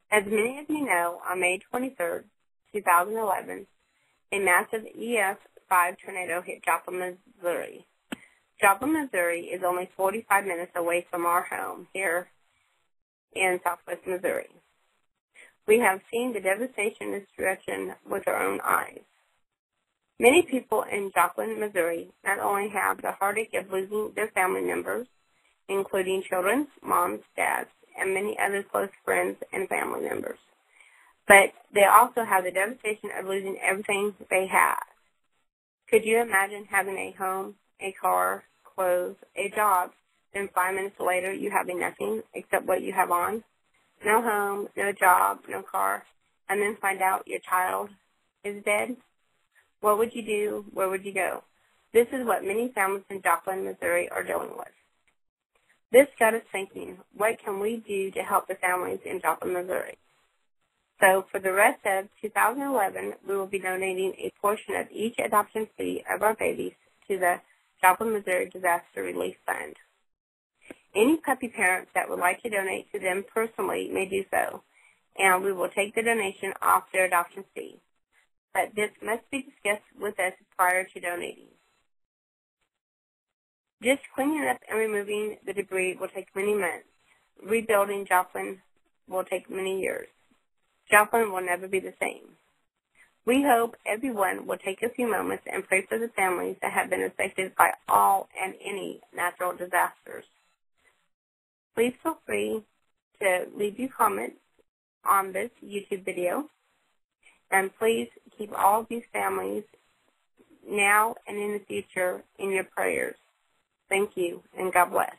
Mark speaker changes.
Speaker 1: As many of you know, on May 23, 2011, a massive EF5 tornado hit Joplin, Missouri. Joplin, Missouri is only 45 minutes away from our home here in southwest Missouri. We have seen the devastation and destruction with our own eyes. Many people in Joplin, Missouri not only have the heartache of losing their family members, including children, moms, dads, and many other close friends and family members, but they also have the devastation of losing everything they have. Could you imagine having a home, a car, clothes, a job, then 5 minutes later you having nothing except what you have on? No home, no job, no car, and then find out your child is dead? What would you do? Where would you go? This is what many families in Joplin, Missouri are dealing with. This got us thinking, what can we do to help the families in Joplin, Missouri? So for the rest of 2011, we will be donating a portion of each adoption fee of our babies to the Joplin, Missouri Disaster Relief Fund. Any puppy parents that would like to donate to them personally may do so, and we will take the donation off their adoption fee. But this must be discussed with us prior to donating. Just cleaning up and removing the debris will take many months. Rebuilding Joplin will take many years. Joplin will never be the same. We hope everyone will take a few moments and pray for the families that have been affected by all and any natural disasters. Please feel free to leave your comments on this YouTube video. And please keep all of these families now and in the future in your prayers. Thank you, and God bless.